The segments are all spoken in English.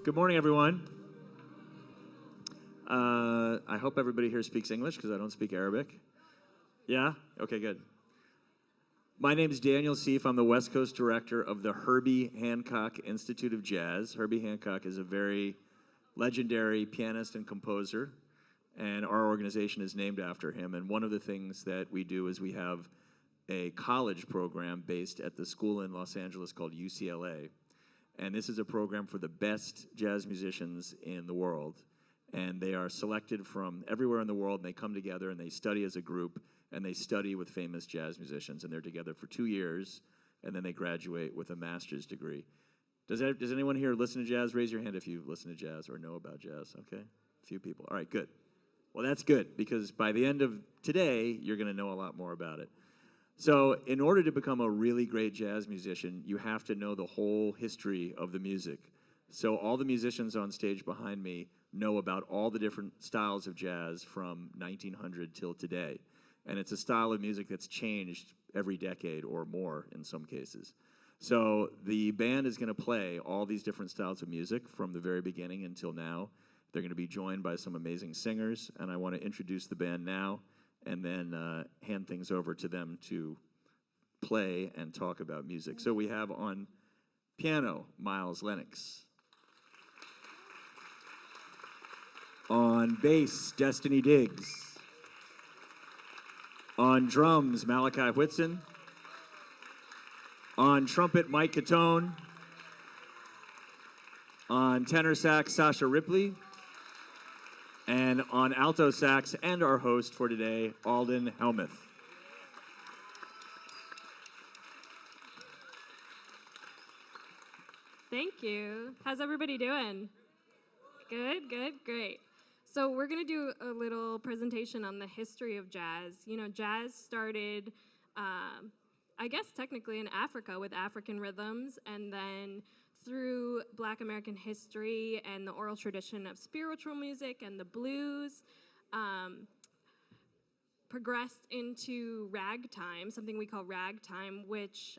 Good morning, everyone. I hope everybody here speaks English because I don't speak Arabic. Yeah? Okay, good. My name is Daniel Seif. I'm the West Coast director of the Herbie Hancock Institute of Jazz. Herbie Hancock is a very legendary pianist and composer, and our organization is named after him. And one of the things that we do is we have a college program based at the school in Los Angeles called UCLA. And this is a program for the best jazz musicians in the world. And they are selected from everywhere in the world, and they come together and they study as a group, and they study with famous jazz musicians. And they're together for 2 years, and then they graduate with a master's degree. Does anyone here listen to jazz? Raise your hand if you listen to jazz or know about jazz, okay? A few people. All right, good. Well, that's good, because by the end of today, you're going to know a lot more about it. So in order to become a really great jazz musician, you have to know the whole history of the music. So all the musicians on stage behind me know about all the different styles of jazz from 1900 till today. And it's a style of music that's changed every decade or more in some cases. So the band is going to play all these different styles of music from the very beginning until now. They're going to be joined by some amazing singers, and I want to introduce the band now and then hand things over to them to play and talk about music. So we have on piano, Miles Lennox. On bass, Destiny Diggs. On drums, Malachi Whitson. On trumpet, Mike Catone. On tenor sax, Sasha Ripley. And on alto sax, and our host for today, Alden Helmuth. Thank you. How's everybody doing? Good, good, great. So we're going to do a little presentation on the history of jazz. You know, jazz started, I guess technically in Africa with African rhythms, and then through Black American history and the oral tradition of spiritual music and the blues, progressed into ragtime, something we call ragtime, which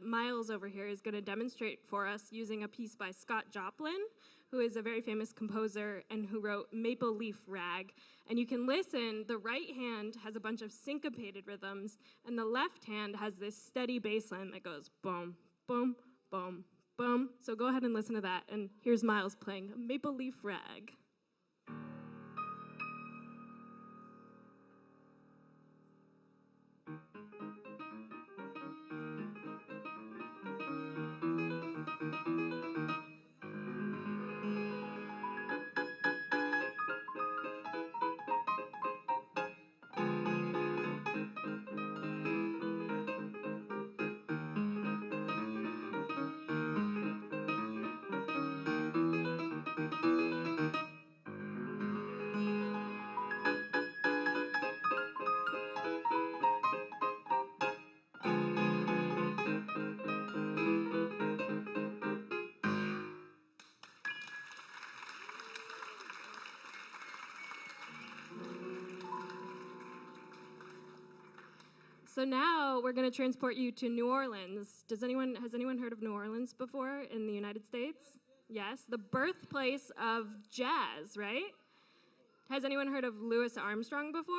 Miles over here is going to demonstrate for us using a piece by Scott Joplin, who is a very famous composer and who wrote Maple Leaf Rag. And you can listen, the right hand has a bunch of syncopated rhythms, and the left hand has this steady bass line that goes boom, boom, boom, boom. So go ahead and listen to that. And here's Miles playing Maple Leaf Rag. So now we're going to transport you to New Orleans. Has anyone heard of New Orleans before in the United States? Yes, the birthplace of jazz, right? Has anyone heard of Louis Armstrong before?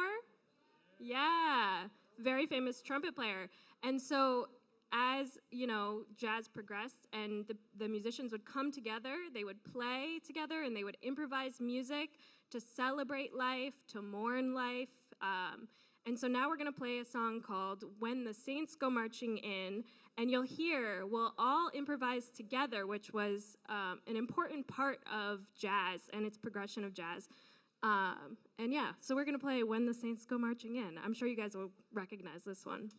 Yeah, very famous trumpet player. And so as, you know, jazz progressed and the musicians would come together, they would play together, and they would improvise music to celebrate life, to mourn life. And so now we're going to play a song called When the Saints Go Marching In, and you'll hear we'll all improvise together, which was an important part of jazz and its progression of jazz. And yeah, so we're going to play When the Saints Go Marching In. I'm sure you guys will recognize this one.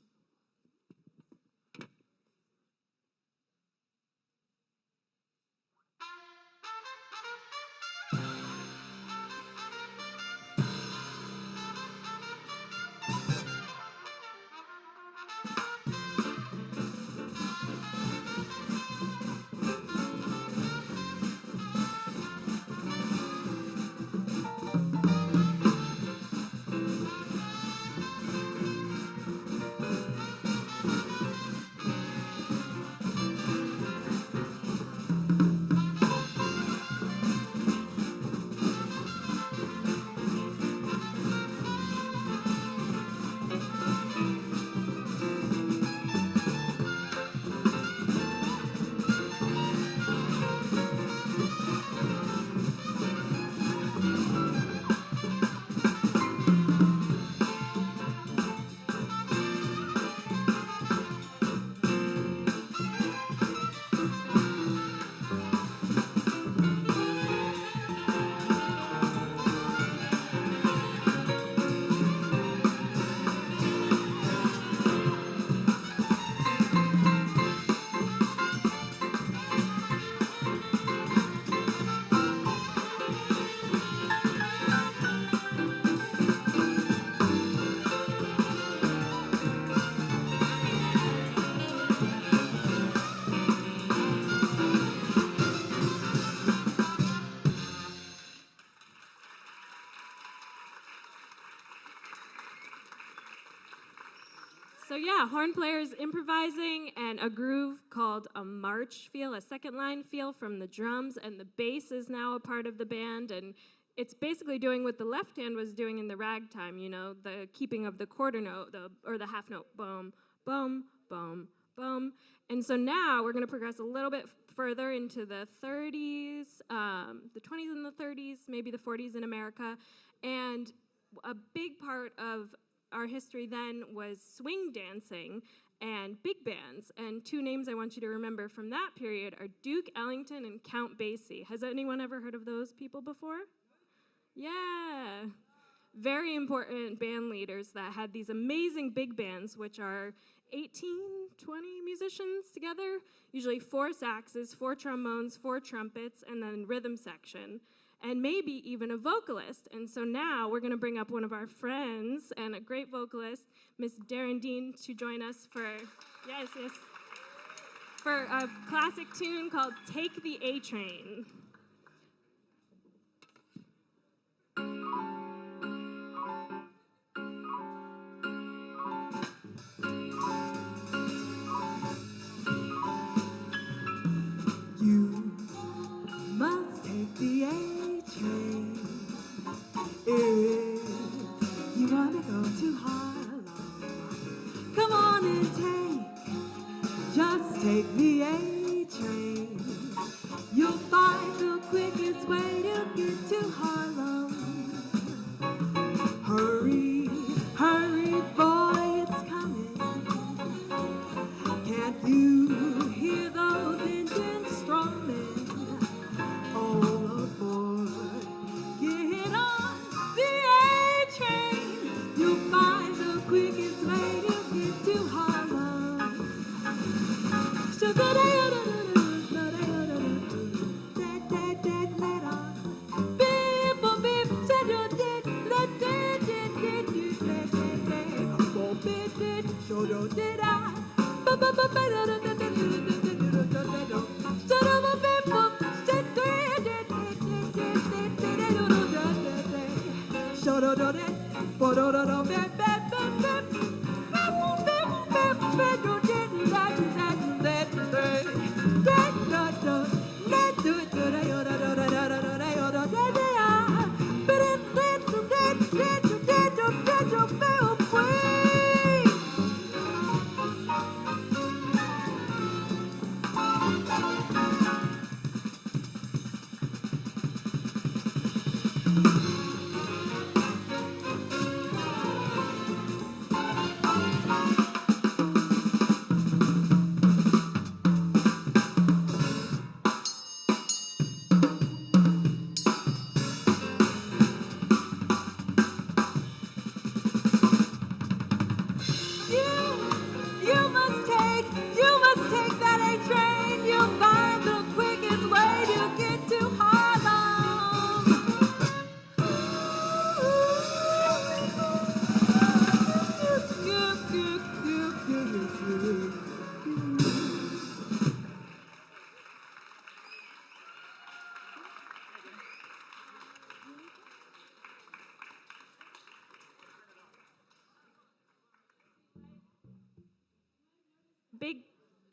So yeah, horn players improvising and a groove called a march feel, a second line feel from the drums, and the bass is now a part of the band, and it's basically doing what the left hand was doing in the ragtime, you know, the keeping of the quarter note, or the half note, boom, boom, boom, boom. And so now we're going to progress a little bit further into the 30s, the 20s and the 30s, maybe the 40s in America, and a big part of our history then was swing dancing and big bands. And two names I want you to remember from that period are Duke Ellington and Count Basie. Has anyone ever heard of those people before? Yeah. Very important band leaders that had these amazing big bands, which are 18, 20 musicians together, usually 4 saxes, 4 trombones, 4 trumpets, and then rhythm section, and maybe even a vocalist. And so now we're going to bring up one of our friends and a great vocalist, Miss Darynn, to join us for, for a classic tune called Take the A Train. You must take the A train if you want to go to Harlem. Come on and just take the A train. You'll find the quickest way to get to Harlem. Hurry, hurry, boy, it's coming. Can't you hear those engines strumming? All aboard, get on the A train. You'll find the quickest way to get to Harlem.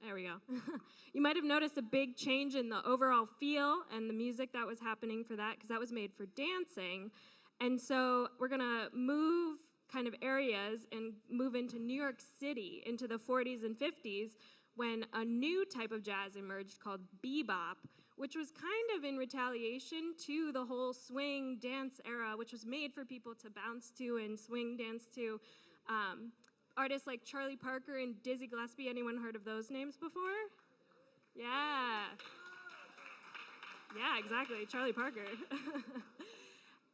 There we go. You might have noticed a big change in the overall feel and the music that was happening for that, because that was made for dancing. And so we're going to move kind of areas and move into New York City into the 40s and 50s when a new type of jazz emerged called bebop, which was kind of in retaliation to the whole swing dance era, which was made for people to bounce to and swing dance to. Artists like Charlie Parker and Dizzy Gillespie, anyone heard of those names before? Yeah. Yeah, exactly, Charlie Parker.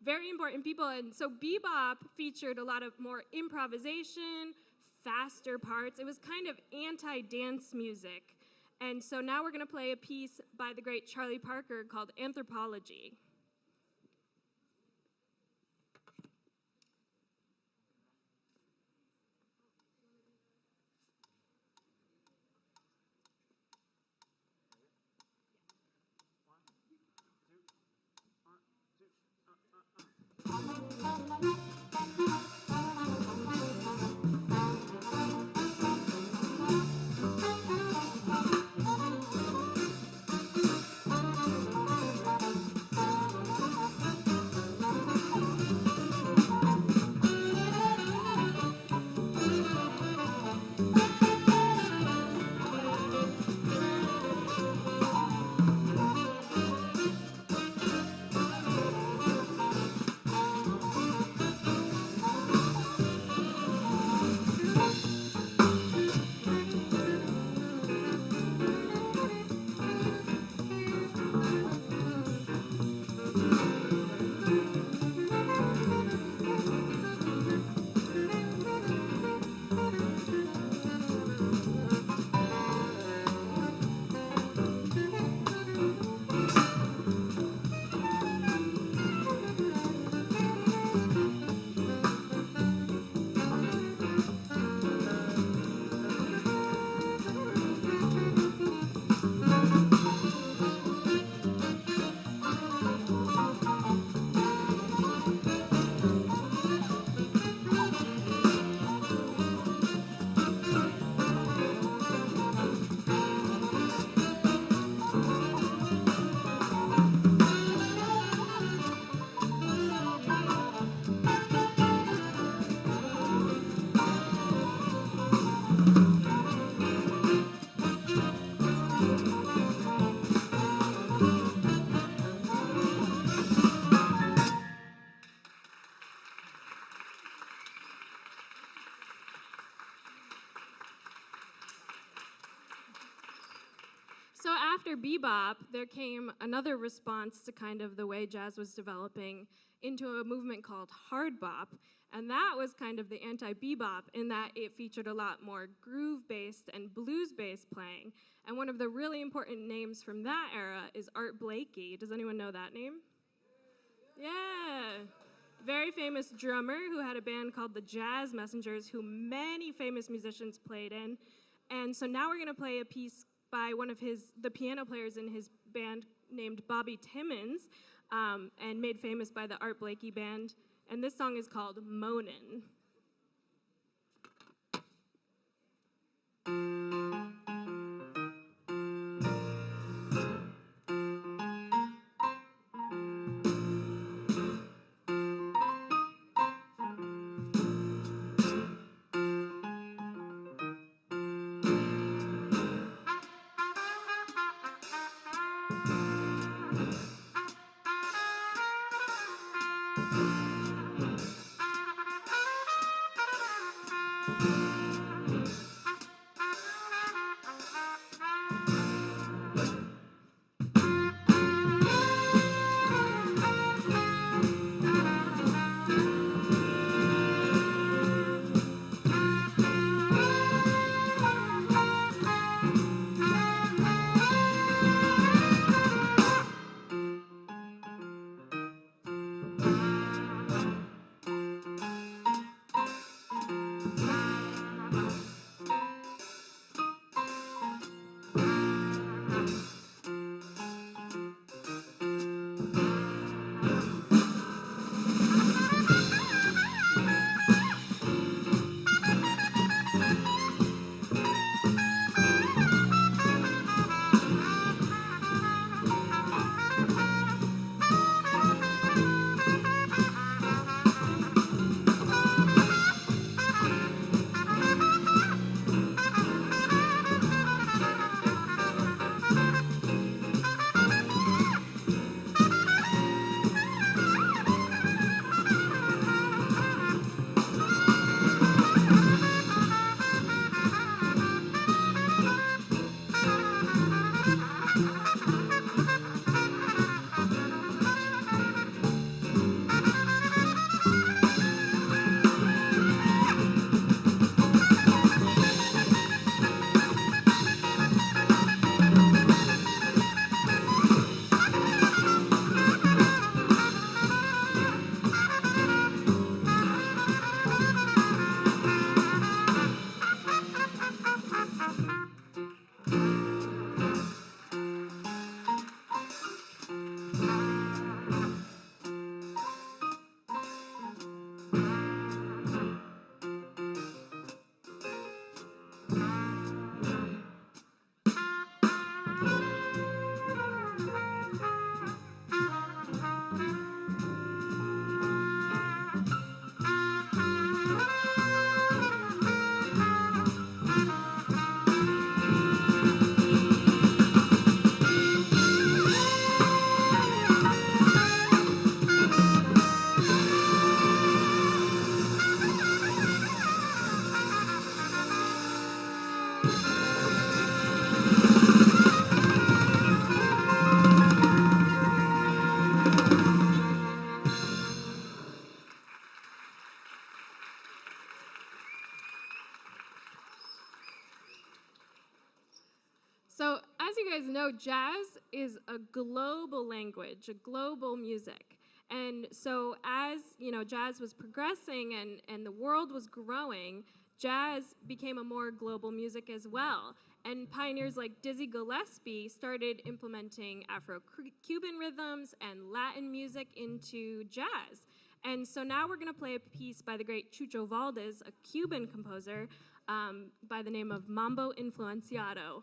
Very important people, and so bebop featured a lot of more improvisation, faster parts. It was kind of anti-dance music. And so now we're gonna play a piece by the great Charlie Parker called Anthropology. So after bebop, there came another response to kind of the way jazz was developing into a movement called hard bop, and that was kind of the anti-bebop in that it featured a lot more groove-based and blues-based playing. And one of the really important names from that era is Art Blakey. Does anyone know that name? Yeah. Very famous drummer who had a band called the Jazz Messengers, who many famous musicians played in. And so now we're going to play a piece by one of the piano players in his band named Bobby Timmons, and made famous by the Art Blakey Band. And this song is called Moanin'. So, as you guys know, jazz is a global language, a global music. And so as, jazz was progressing and the world was growing, jazz became a more global music as well. And pioneers like Dizzy Gillespie started implementing Afro-Cuban rhythms and Latin music into jazz. And so now we're going to play a piece by the great Chucho Valdez, a Cuban composer, by the name of Mambo Influenciado.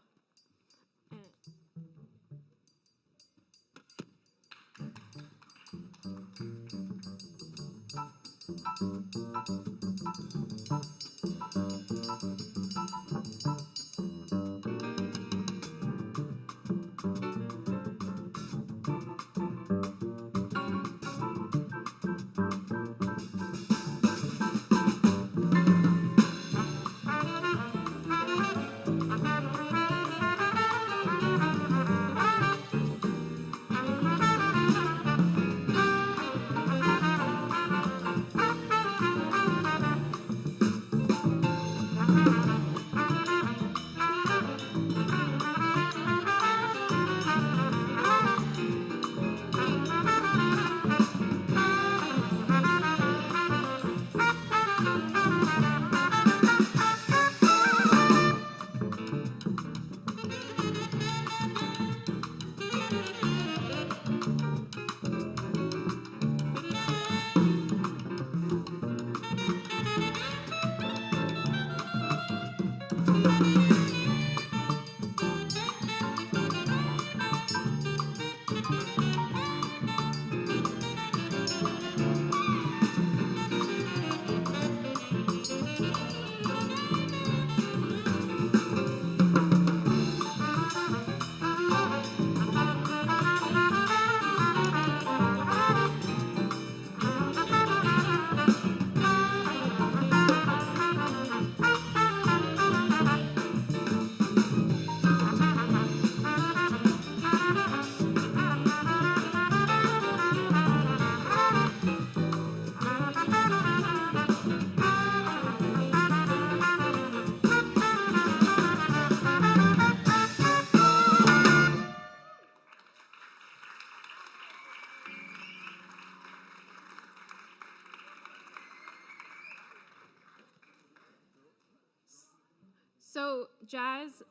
So jazz,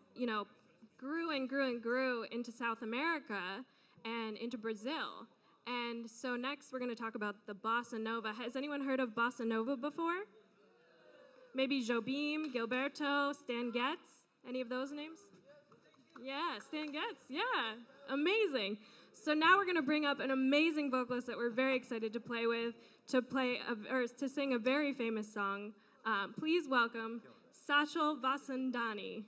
grew and grew and grew into South America and into Brazil. And so next we're going to talk about the bossa nova. Has anyone heard of bossa nova before? Maybe Jobim, Gilberto, Stan Getz? Any of those names? Yeah, Stan Getz. Yeah, amazing. So now we're going to bring up an amazing vocalist that we're very excited to play with, to sing a very famous song. Please welcome Sachal Vasandani.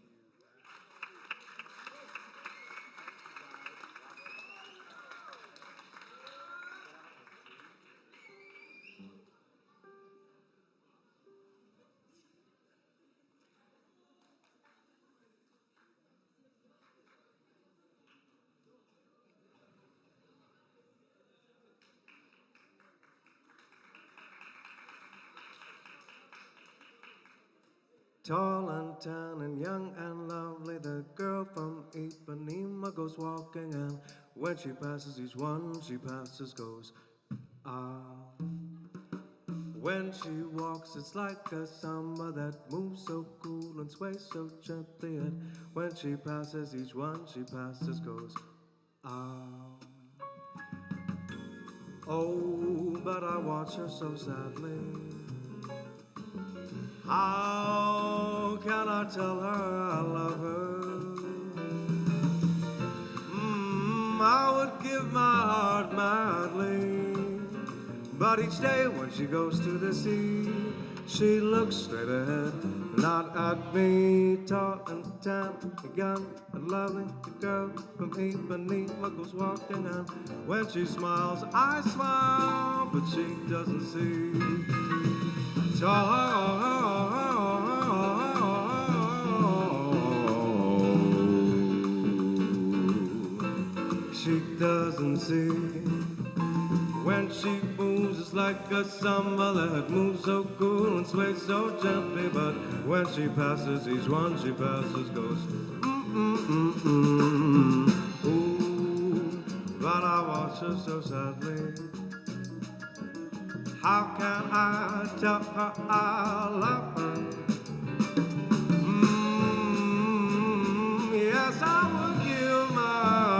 Tall and tan and young and lovely, the girl from Ipanema goes walking, and when she passes each one she passes goes, ah. When she walks, it's like a samba that moves so cool and sways so gently, and when she passes each one she passes goes, ah. Oh, but I watch her so sadly. How can I tell her I love her? I would give my heart madly, but each day when she goes to the sea, she looks straight ahead, not at me. Tall and tan, young and lovely, the girl from Ipanema goes walking, and when she smiles, I smile, but she doesn't see. She doesn't see. When she moves, it's like a samba that moves so cool and sways so gently, but when she passes each one she passes goes, ooh, but I watch her so sadly. How can I tell her I love her? Yes, I would give my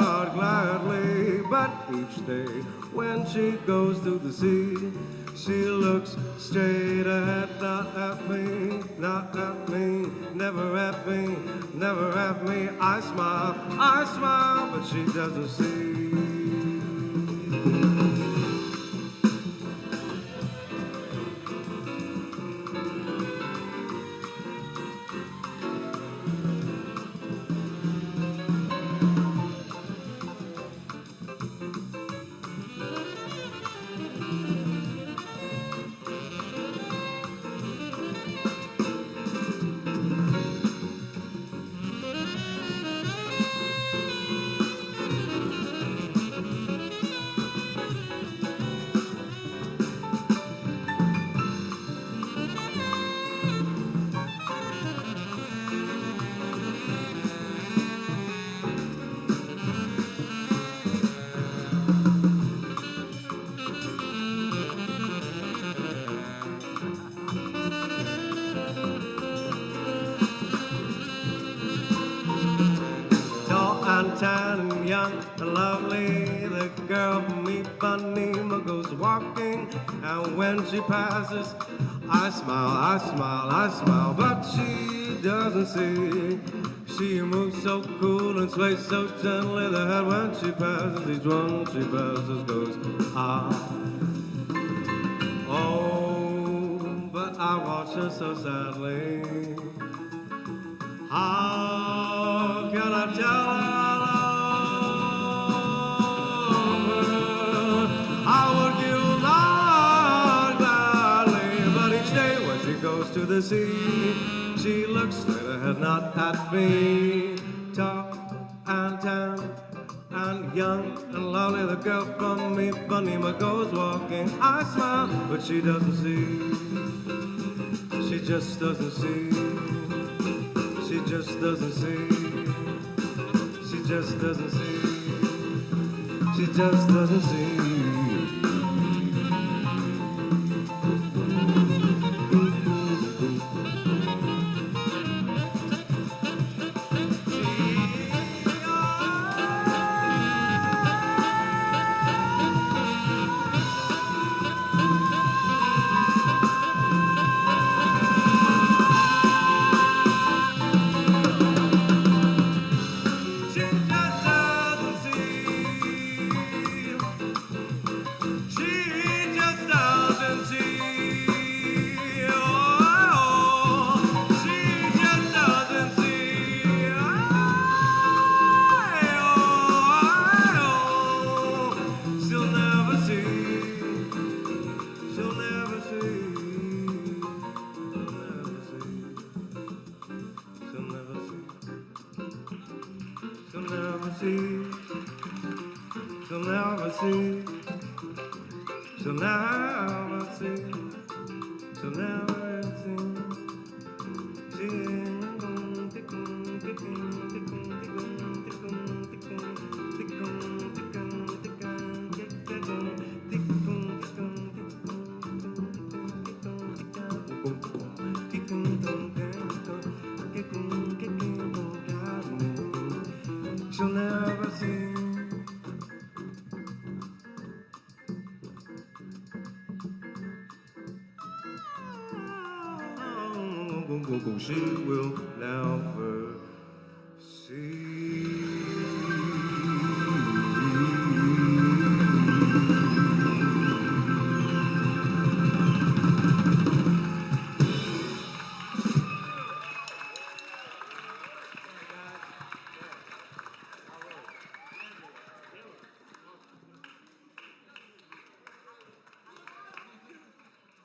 heart gladly, but each day when she goes to the sea, she looks straight ahead, not at me, not at me, never at me, never at me. I smile, but she doesn't see. Tan and young and lovely, the girl from Ipanema goes walking, and when she passes, I smile, but she doesn't see. She moves so cool and sways so gently that when she passes, each one she passes goes, ah. Oh, but I watch her so sadly. How can I tell her? To the sea, she looks straight ahead, not at me. Tall and tan and young and lovely, the girl from Ipanema goes walking. I smile, but she doesn't see. She just doesn't see. She just doesn't see. She just doesn't see. She just doesn't see. see, she'll never see, she'll never see, she'll never see. She'll never see. She will never see.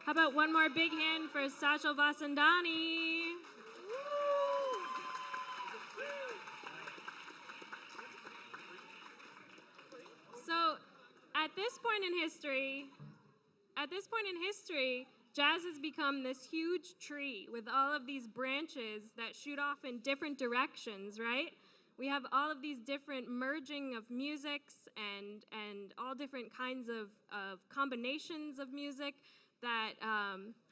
How about one more big hand for Sachal Vasandani? So, at this point in history, jazz has become this huge tree with all of these branches that shoot off in different directions, right? We have all of these different merging of musics and all different kinds of combinations of music that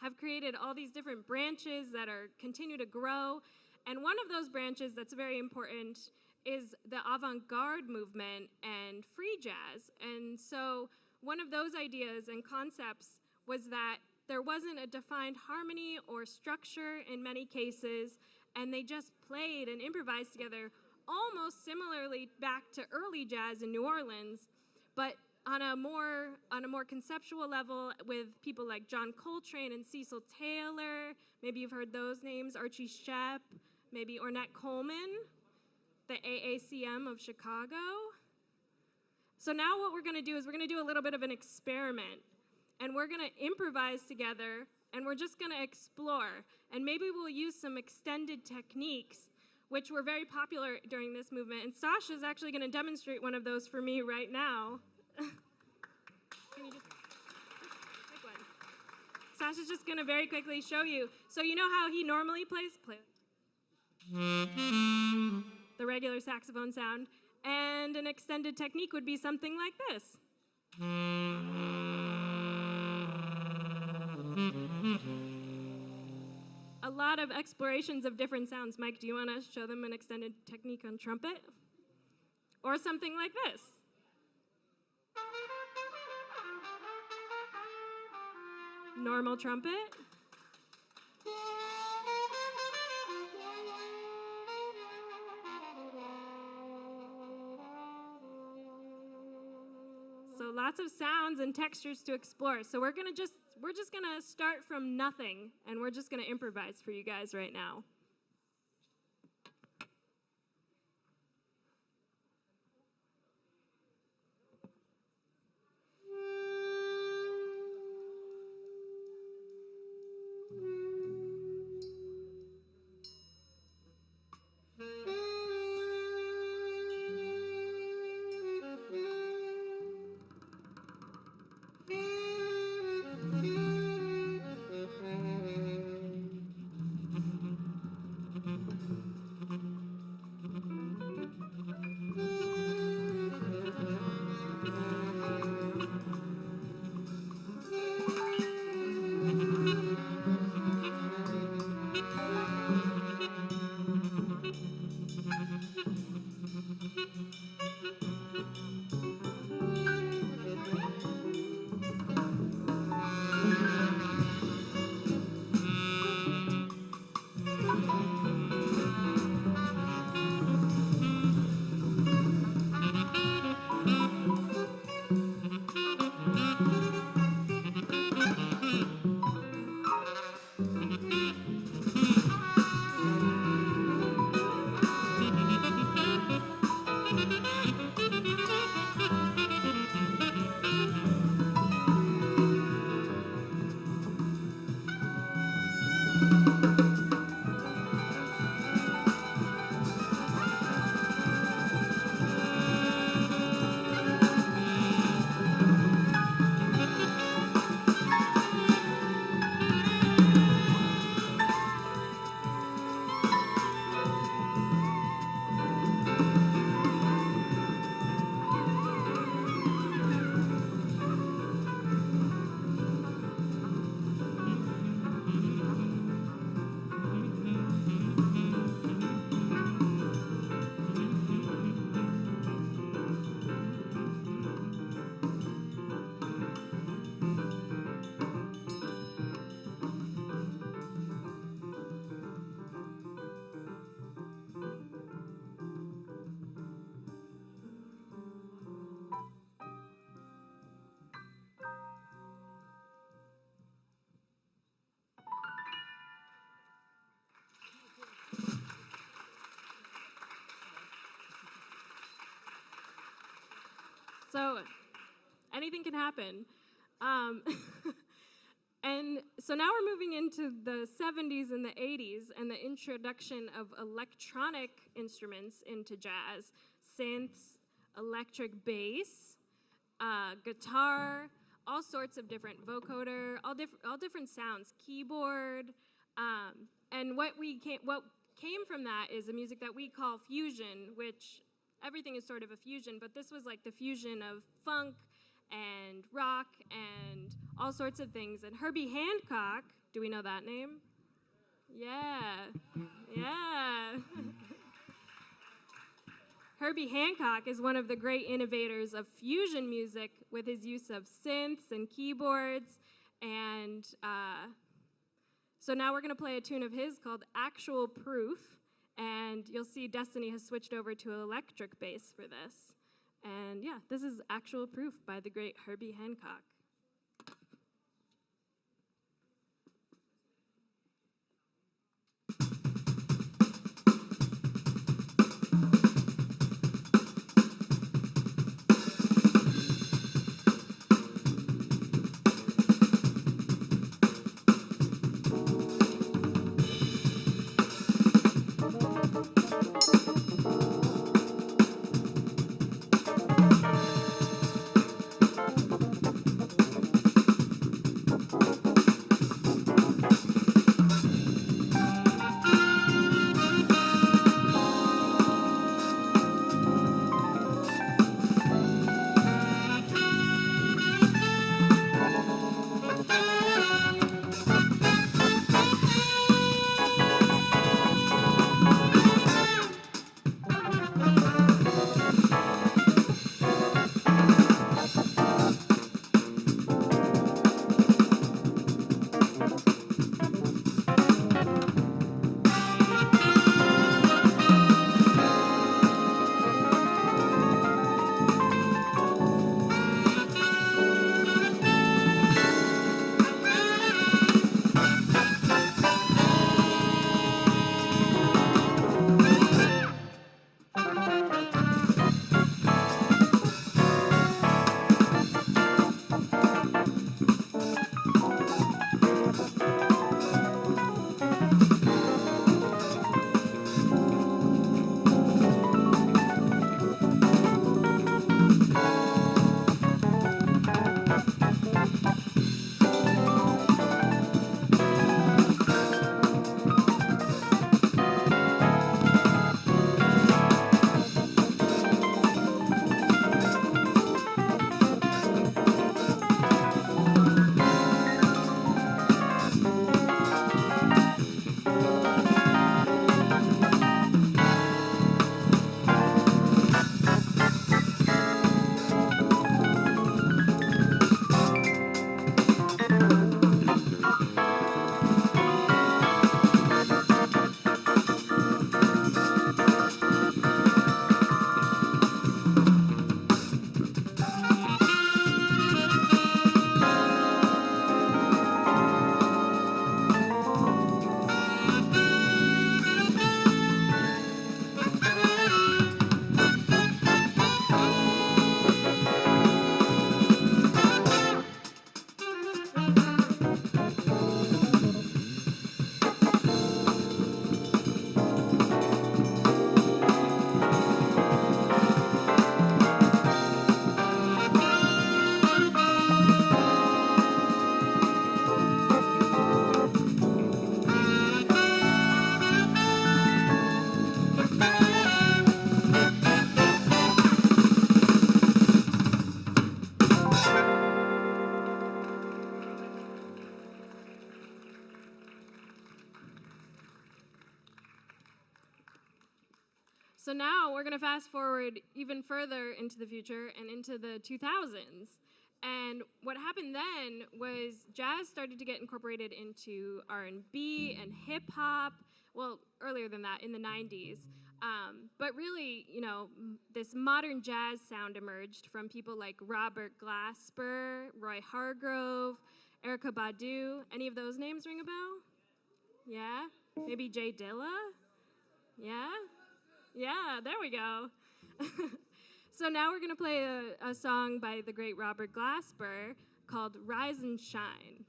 have created all these different branches that continue to grow. And one of those branches that's very important is the avant-garde movement and free jazz. And so one of those ideas and concepts was that there wasn't a defined harmony or structure in many cases, and they just played and improvised together almost similarly back to early jazz in New Orleans, but on a more conceptual level with people like John Coltrane and Cecil Taylor. Maybe you've heard those names, Archie Shepp, maybe Ornette Coleman, the AACM of Chicago. So now what we're gonna do is we're gonna do a little bit of an experiment, and we're gonna improvise together, and we're just gonna explore, and maybe we'll use some extended techniques which were very popular during this movement, and Sasha's actually gonna demonstrate one of those for me right now. Can you just take one? Sasha's just gonna very quickly show you. So you know how he normally plays the regular saxophone sound, and an extended technique would be something like this. A lot of explorations of different sounds. Mike, do you want to show them an extended technique on trumpet? Or something like this. Normal trumpet. So lots of sounds and textures to explore. So we're just gonna start from nothing, and we're just gonna improvise for you guys right now. So anything can happen. Um, and so now we're moving into the 70s and the 80s and the introduction of electronic instruments into jazz. Synths, electric bass, guitar, all sorts of different vocoder, all different sounds, keyboard, and what came from that is a music that we call fusion, which everything is sort of a fusion, but this was like the fusion of funk and rock and all sorts of things. And Herbie Hancock, do we know that name? Yeah, yeah. Herbie Hancock is one of the great innovators of fusion music with his use of synths and keyboards. And so now we're going to play a tune of his called Actual Proof. And you'll see Destiny has switched over to electric bass for this. And yeah, this is Actual Proof by the great Herbie Hancock. So now we're going to fast forward even further into the future and into the 2000s. And what happened then was jazz started to get incorporated into R&B and hip hop. Well, earlier than that, in the 90s. But really, you know, this modern jazz sound emerged from people like Robert Glasper, Roy Hargrove, Erykah Badu. Any of those names ring a bell? Yeah? Maybe Jay Dilla? Yeah? Yeah, there we go. So now we're going to play a song by the great Robert Glasper called Rise and Shine.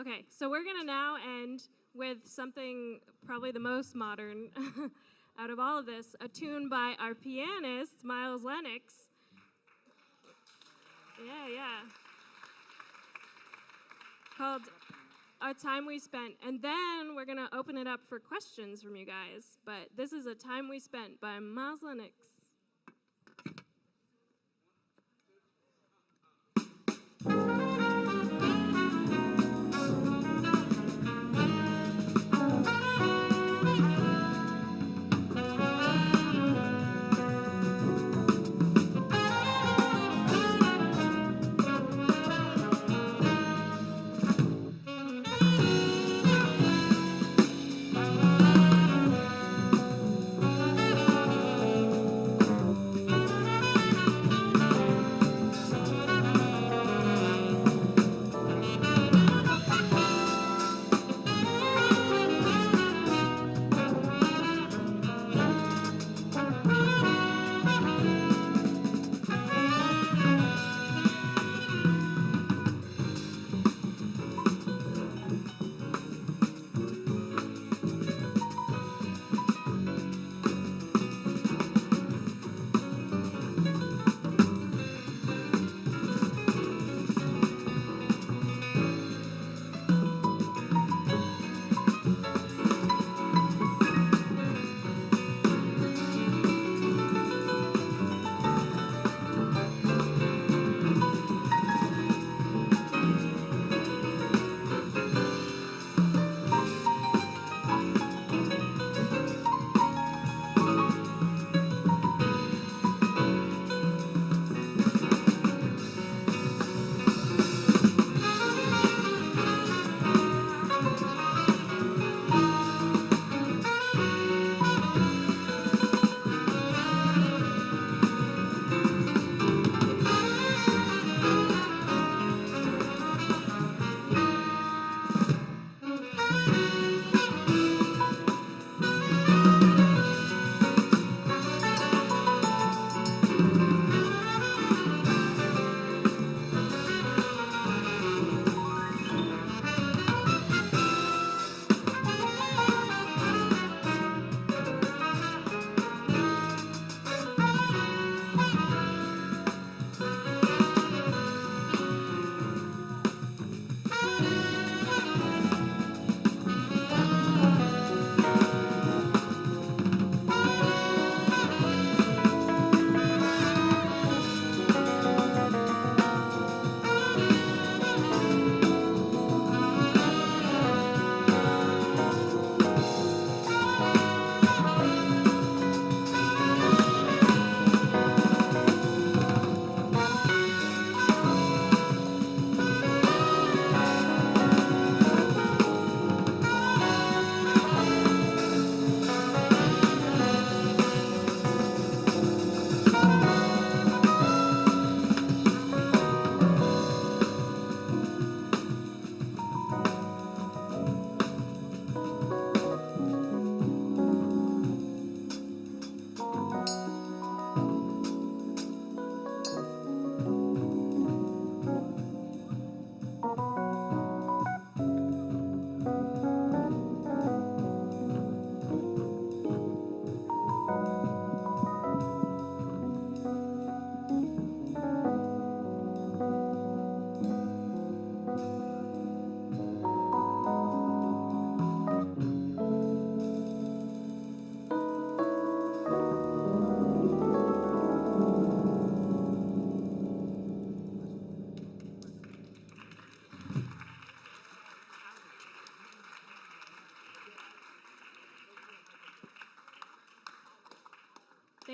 Okay, so we're going to now end with something probably the most modern out of all of this, a tune by our pianist, Miles Lennox. Yeah. Called A Time We Spent. And then we're going to open it up for questions from you guys. But this is A Time We Spent by Miles Lennox.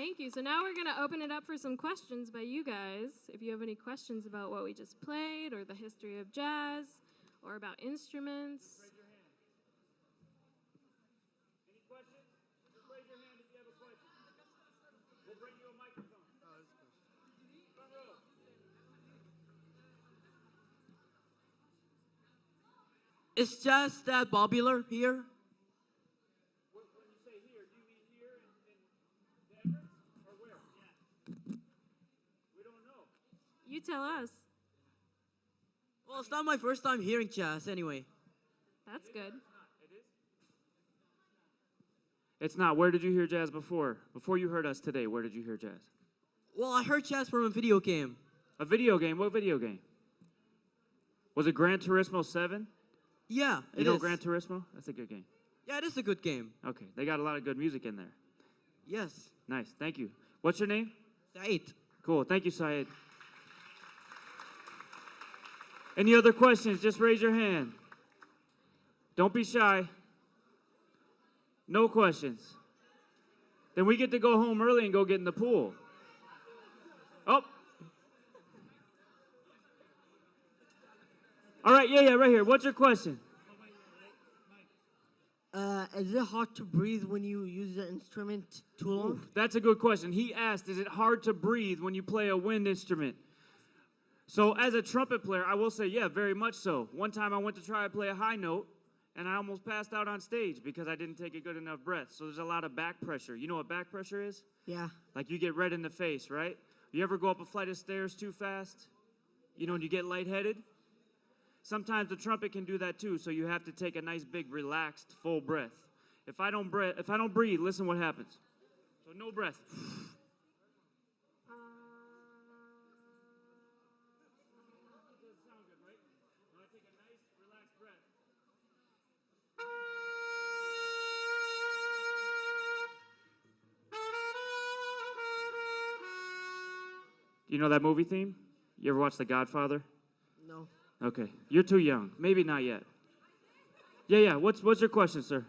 Thank you. So now we're going to open it up for some questions by you guys. If you have any questions about what we just played or the history of jazz or about instruments. Raise your hand. Any questions? Just raise your hand if you have a question. We'll bring you a microphone. Front row. Is jazz that popular here? When you say here, do you mean here in the Emirates or where? Yeah. We don't know. You tell us. Well, it's not my first time hearing jazz anyway. That's good. It's not. Where did you hear jazz before? Before you heard us today, where did you hear jazz? Well, I heard jazz from a video game. A video game? What video game? Was it Gran Turismo 7? Yeah, You it know is. Gran Turismo? That's a good game. Yeah, it is a good game. Okay, they got a lot of good music in there. Yes. Nice, thank you. What's your name? Said. Cool, thank you, Syed. Any other questions? Just raise your hand. Don't be shy. No questions. Then we get to go home early and go get in the pool. Oh. All right, yeah, right here. What's your question? Is it hard to breathe when you use the instrument too long? That's a good question. He asked, is it hard to breathe when you play a wind instrument? So as a trumpet player, I will say, yeah, very much so. One time I went to try to play a high note, and I almost passed out on stage because I didn't take a good enough breath. So there's a lot of back pressure. You know what back pressure is? Yeah. Like you get red in the face, right? You ever go up a flight of stairs too fast? You know, and you get lightheaded? Sometimes the trumpet can do that too, so you have to take a nice big relaxed full breath. If I don't breathe, listen what happens. So no breath. You know that movie theme? You ever watch The Godfather? No. Okay. You're too young. Maybe not yet. Yeah. What's your question, sir?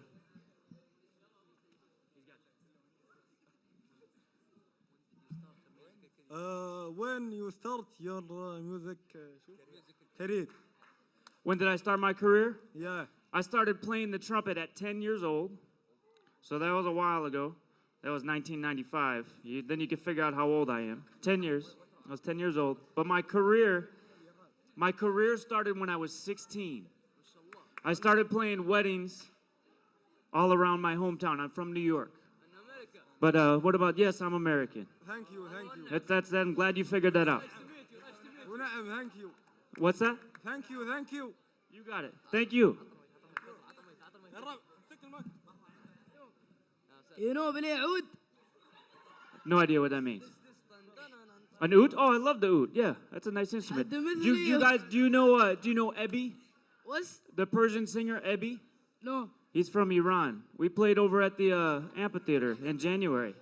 When you start your music career? When did I start my career? Yeah. I started playing the trumpet at 10 years old. So that was a while ago. That was 1995. Then you can figure out how old I am. 10 years. I was 10 years old. But my career started when I was 16. I started playing weddings all around my hometown. I'm from New York. But what about, yes, I'm American. Thank you. That's that. I'm glad you figured that out. Thank you. What's that? Thank you. You got it. Thank you. You know بلي عود? No idea what that means. An oud? Oh, I love the oud. Yeah, that's a nice instrument. Do you guys, do you know Herbie? What's? The Persian singer Herbie? No. He's from Iran. We played over at the amphitheater in January.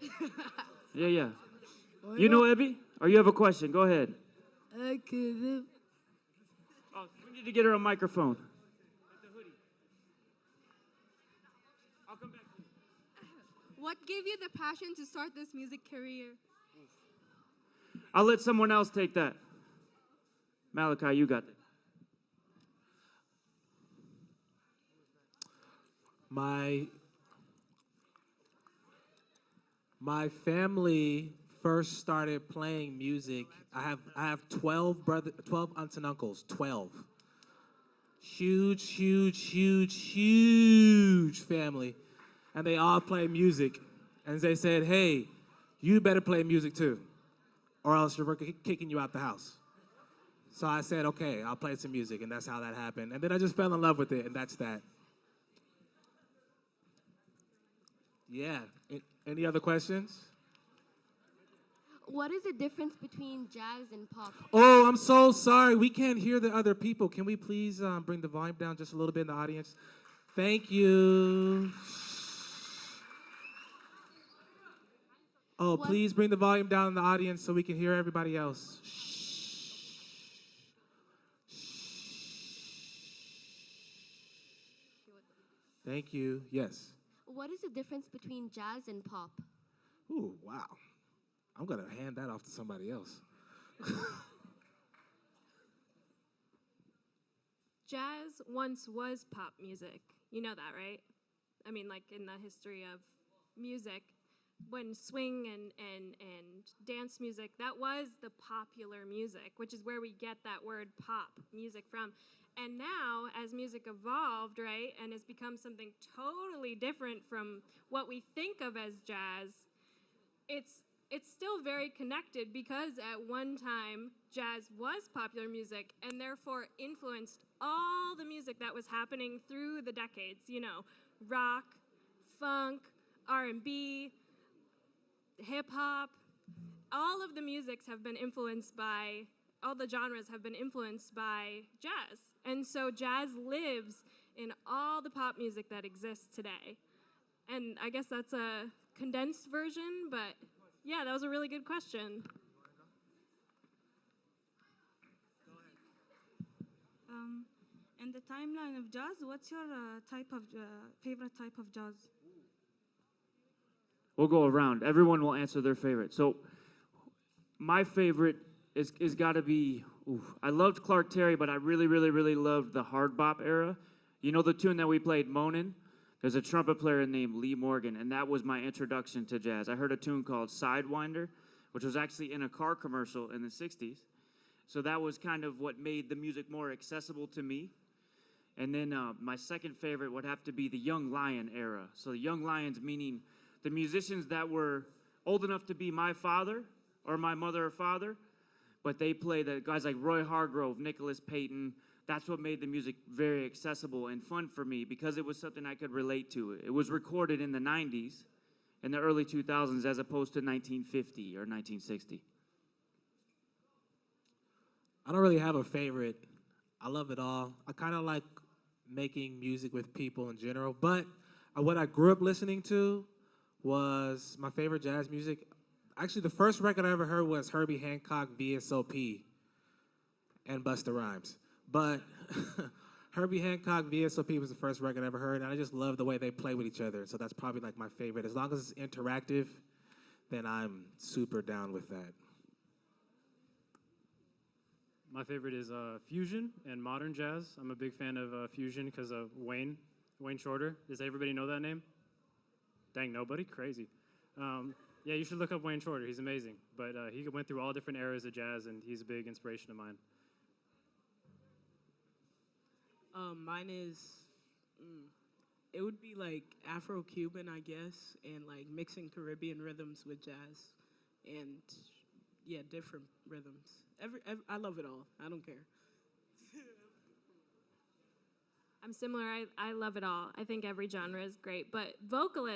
Yeah. You know Herbie? Or you have a question? Go ahead. أكذب. Oh, we need to get her a microphone. I'll come back to you. What gave you the passion to start this music career? I'll let someone else take that. Malachi, you got it. My family first started playing music. I have 12 aunts and uncles, 12. Huge family. And they all play music. And they said, "Hey, you better play music too, or else we're kicking you out the house." So I said, "Okay, I'll play some music," and that's how that happened. And then I just fell in love with it, and that's that. Yeah. Any other questions? What is the difference between jazz and pop? Oh, I'm so sorry. We can't hear the other people. Can we please bring the volume down just a little bit in the audience? Thank you. Oh, please bring the volume down in the audience so we can hear everybody else. Thank you. Yes. What is the difference between jazz and pop? Ooh, wow. I'm gonna hand that off to somebody else. Jazz once was pop music. You know that, right? I mean, like in the history of music, when swing and dance music, that was the popular music, which is where we get that word pop music from. And now, as music evolved, right, and has become something totally different from what we think of as jazz, it's still very connected because at one time, jazz was popular music and therefore influenced all the music that was happening through the decades, you know, rock, funk, R&B, hip hop. All of the musics have been influenced by, all the genres have been influenced by jazz. And so jazz lives in all the pop music that exists today. And I guess that's a condensed version, but yeah, that was a really good question. In the timeline of jazz, what's your favorite type of jazz? We'll go around. Everyone will answer their favorite. So my favorite is got to be, I loved Clark Terry, but I really, really, really loved the hard bop era. You know the tune that we played, Monin'? There's a trumpet player named Lee Morgan, and that was my introduction to jazz. I heard a tune called Sidewinder, which was actually in a car commercial in the 60s. So that was kind of what made the music more accessible to me. And then my second favorite would have to be the Young Lion era. So the Young Lions meaning the musicians that were old enough to be my father or my mother or father, but they play the guys like Roy Hargrove, Nicholas Payton. That's what made the music very accessible and fun for me because it was something I could relate to. It was recorded in the 90s, in the early 2000s, as opposed to 1950 or 1960. I don't really have a favorite. I love it all. I kind of like making music with people in general, but what I grew up listening to was my favorite jazz music. Actually, the first record I ever heard was Herbie Hancock, VSOP, and Busta Rhymes. But Herbie Hancock, VSOP was the first record I ever heard, and I just love the way they play with each other. So that's probably like my favorite. As long as it's interactive, then I'm super down with that. My favorite is fusion and modern jazz. I'm a big fan of fusion because of Wayne Shorter. Does everybody know that name? Dang, nobody? Crazy. Yeah, you should look up Wayne Shorter. He's amazing. But he went through all different eras of jazz, and he's a big inspiration of mine. Mine is, it would be like Afro-Cuban, I guess, and like mixing Caribbean rhythms with jazz, and yeah, different rhythms. I love it all. I don't care. I'm similar. I love it all. I think every genre is great, but vocal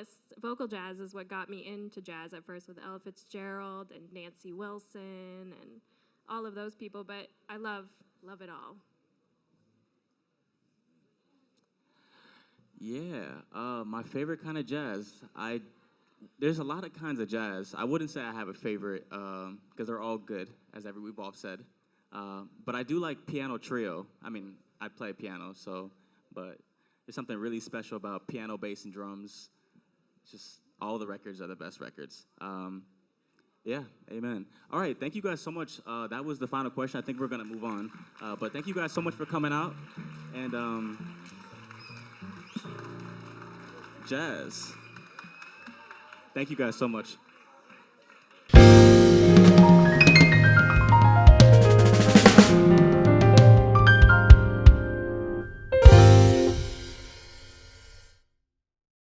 jazz is what got me into jazz at first with Ella Fitzgerald and Nancy Wilson and all of those people, but I love it all. Yeah, my favorite kind of jazz. There's a lot of kinds of jazz. I wouldn't say I have a favorite because they're all good, as we've all said. But I do like piano trio. I mean, I play piano, but there's something really special about piano, bass, and drums. It's just all the records are the best records. Yeah, amen. All right, thank you guys so much. That was the final question. I think we're gonna move on. But thank you guys so much for coming out and. Jazz. Thank you guys so much.